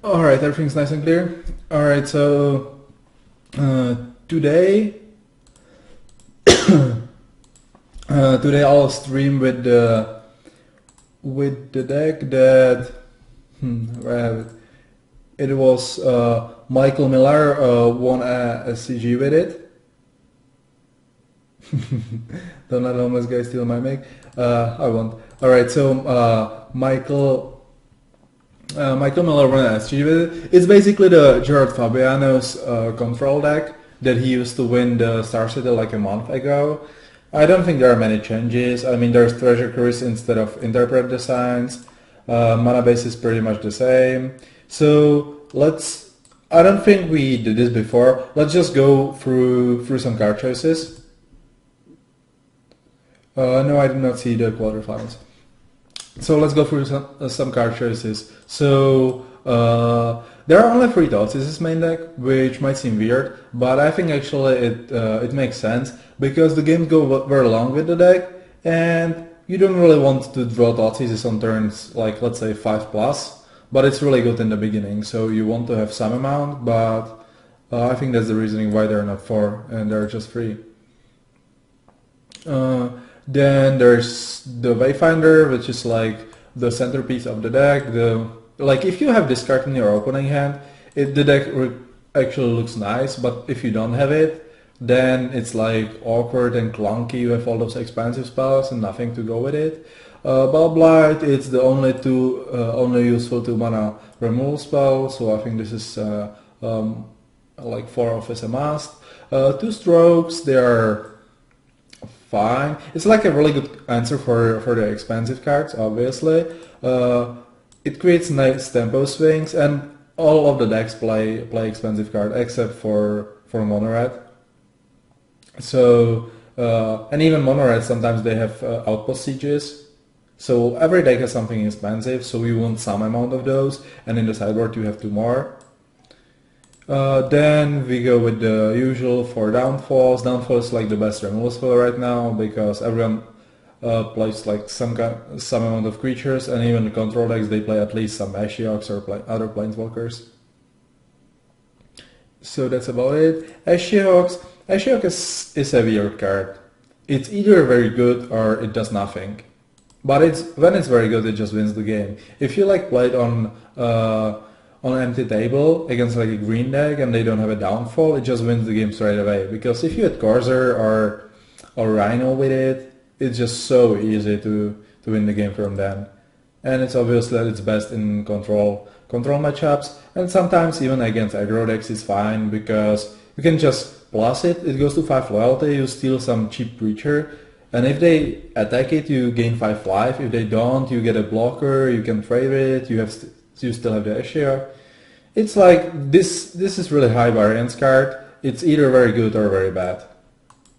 Alright, everything's nice and clear. Alright, so uh, today today I'll stream with the deck that where I have it. It was Michael Miller won a SCG with it. Don't let homeless guy steal my mic. I won't. Alright, so Michael Miller won an SG with it. It's basically the Gerard Fabiano's control deck that he used to win the Star City like a month ago. I don't think there are many changes. I mean, there's Treasure Cruise instead of Interpret Designs. Mana base is pretty much the same. So let's. I don't think we did this before. Let's just go through some card choices. No, I did not see the quarterfinals. So let's go through some card choices. So there are only 3 dots in this main deck, which might seem weird, but I think actually it makes sense because the games go very long with the deck, and you don't really want to draw dots on turns like let's say 5 plus, but it's really good in the beginning. So you want to have some amount, but I think that's the reasoning why they're not 4 and they're just 3. Then there's the Wayfinder, which is like the centerpiece of the deck. Like if you have this card in your opening hand, the deck actually looks nice. But if you don't have it, then it's like awkward and clunky. You have all those expensive spells and nothing to go with it. Blight, it's the only useful 2 mana removal spell. So I think this is like 4 of is a must. 2 strokes, they are fine. It's like a really good answer for the expensive cards, obviously. It creates nice tempo swings, and all of the decks play expensive cards except for Mono Red. So and even Mono Red sometimes they have outpost sieges. So every deck has something expensive, so you want some amount of those, and in the sideboard you have 2 more. Then we go with the usual 4 downfalls. Downfall is like the best removal spell right now because everyone plays like some amount of creatures, and even the control decks they play at least some Ashioks or other Planeswalkers. So that's about it. Ashiok is a weird card. It's either very good or it does nothing. But when it's very good, it just wins the game. If you like play it on an empty table against like a green deck and they don't have a downfall, it just wins the game straight away. Because if you had Corsair or Rhino with it, it's just so easy to win the game from then. And it's obviously at its best in control matchups, and sometimes even against aggro decks is fine because you can just plus it goes to 5 loyalty, you steal some cheap creature, and if they attack it you gain 5 life, if they don't you get a blocker, you can trade it, you still have the Ashia. It's like this is really high variance card. It's either very good or very bad.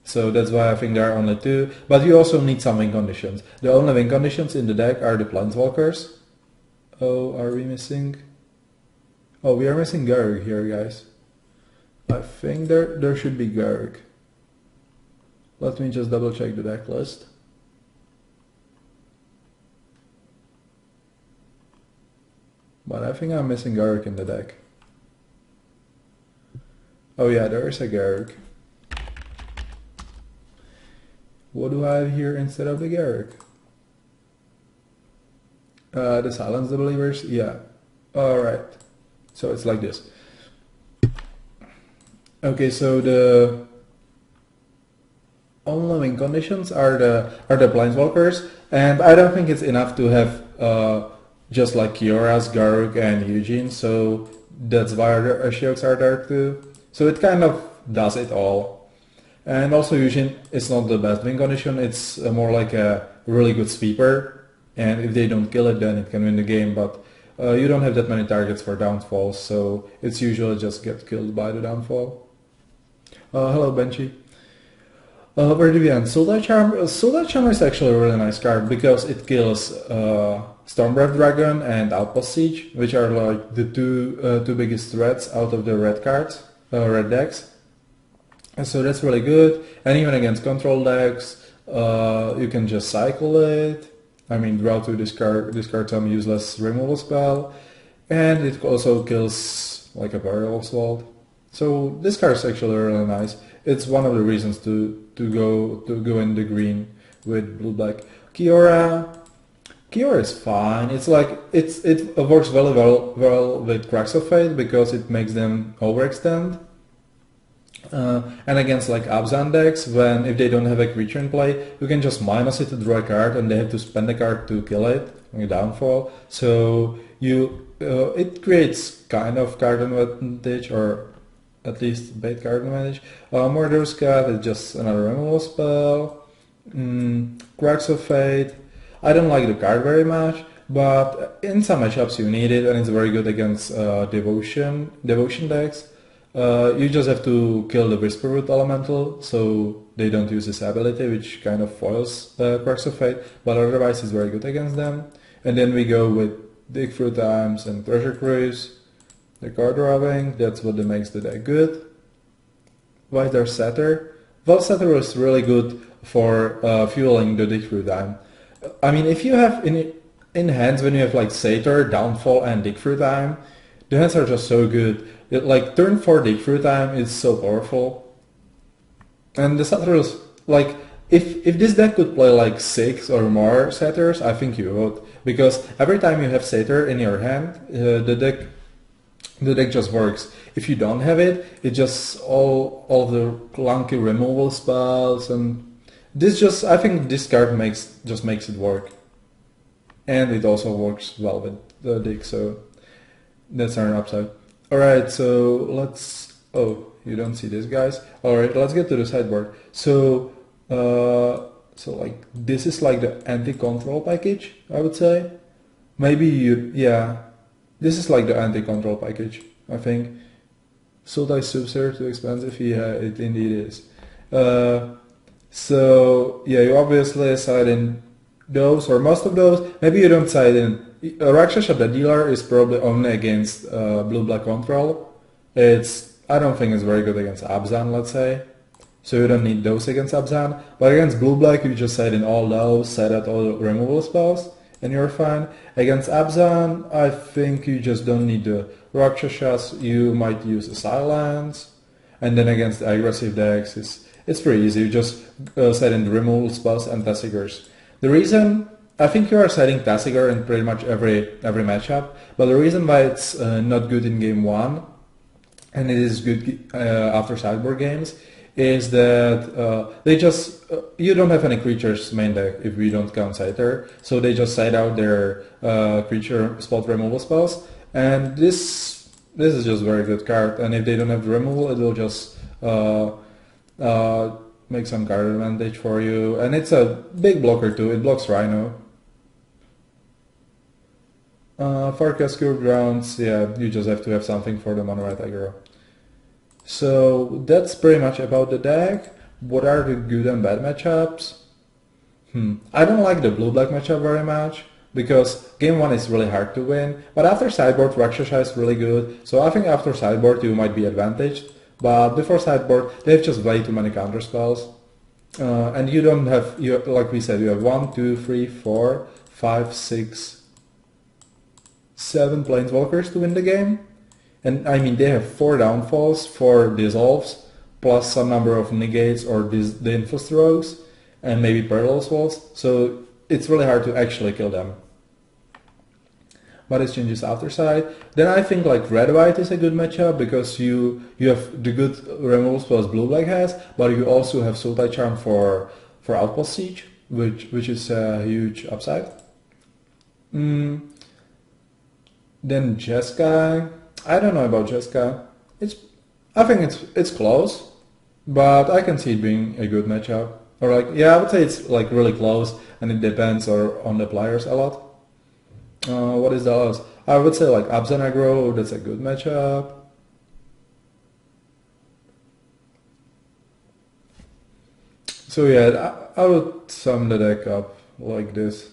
So that's why I think there are only 2. But you also need some win conditions. The only win conditions in the deck are the Planeswalkers. Oh, are we missing? Oh, we are missing Garruk here, guys. I think there should be Garruk. Let me just double check the deck list. But I think I'm missing Garruk in the deck. Oh yeah, there is a Garruk. What do I have here instead of the Garruk? The Silence the Believers? Yeah. Alright. So it's like this. Okay, so the only win conditions are the Planeswalkers, and I don't think it's enough to have just like Kioras, Garruk, and Eugene, so that's why the Ashioks are there too. So it kind of does it all. And also Eugene is not the best win condition, it's more like a really good sweeper, and if they don't kill it then it can win the game, but you don't have that many targets for downfalls, so it's usually just get killed by the downfall. Hello Benchy. Where do we end? Sultai Charmer is actually a really nice card because it kills Stormbreath Dragon and Outpost Siege, which are like the two biggest threats out of the red cards, red decks. And so that's really good. And even against control decks, you can just cycle it. I mean, draw to discard some useless removal spell. and it also kills like a burial assault. So this card is actually really nice. It's one of the reasons to go in the green with blue black. Kiora is fine. It's like it works very well with Cracks of Fate because it makes them overextend. And against like Abzan decks, when if they don't have a creature in play, you can just minus it to draw a card, and they have to spend a card to kill it on your downfall. So it creates kind of card advantage, or at least bait card advantage. Murderous Cat is just another removal spell. Cracks of Fate. I don't like the card very much, but in some matchups you need it, and it's very good against devotion decks. You just have to kill the Whisperwood Elemental, so they don't use this ability, which kind of foils Cracks of Fate, but otherwise it's very good against them. And then we go with Dig Through Times and Treasure Cruise. The card drawing, that's what makes the deck good. Why is there Satyr? Well, Satyr is really good for fueling the Dig Through Time. I mean, if you have in hands when you have like Satyr, Downfall, and Dig Through Time, the hands are just so good. Like turn 4 Dig Through Time is so powerful. And the Satyr is like, if this deck could play like 6 or more Satyrs, I think you would. Because every time you have Satyr in your hand, the deck just works. If you don't have it, it just all the clunky removal spells, and I think this card just makes it work. And it also works well with the deck, so that's our upside. Alright, so you don't see this, guys. Alright, let's get to the sideboard. So like this is like the anti-control package, I would say. This is like the anti-control package, I think. Sultai Subser too expensive? Yeah, it indeed is. So yeah, you obviously side in those, or most of those. Maybe you don't side in. Rakshasa the dealer is probably only against blue-black control. I don't think it's very good against Abzan, let's say. So you don't need those against Abzan. But against blue-black, you just side in all those, side out all the removal spells, and you're fine. Against Abzan, I think you just don't need the Rakshasas. You might use the Silence. And then against the aggressive decks, it's pretty easy. You just set in the removal spells and Tassigers. The reason, I think you are setting Tassiger in pretty much every matchup, but the reason why it's not good in game 1, and it is good after sideboard games, is that you don't have any creatures main deck if we don't count Scyther, so they just side out their creature spot removal spells, and this is just a very good card, and if they don't have the removal, it will just make some card advantage for you, and it's a big blocker too. It blocks Rhino. Forecast Curve Grounds, yeah, you just have to have something for the mono-red aggro. So that's pretty much about the deck. What are the good and bad matchups? I don't like the blue-black matchup very much, because game 1 is really hard to win, but after sideboard Rakshasa is really good, so I think after sideboard you might be advantaged. But before sideboard, they have just way too many counter spells. And you don't have, like we said, you have 1, 2, 3, 4, 5, 6, 7 Planeswalkers to win the game. And I mean, they have 4 downfalls, 4 dissolves, plus some number of negates or the info strokes, and maybe parallel walls. So it's really hard to actually kill them. But it changes after side. Then I think like red-white is a good matchup because you have the good removal spells blue-black has, but you also have Sultai Charm for Outpost Siege, which is a huge upside. Then Jeskai. I don't know about Jeskai. I think it's close, but I can see it being a good matchup. Or I would say it's like really close, and it depends on the players a lot. What is the odds? I would say like Abzan aggro, that's a good matchup. So yeah, I would sum the deck up like this.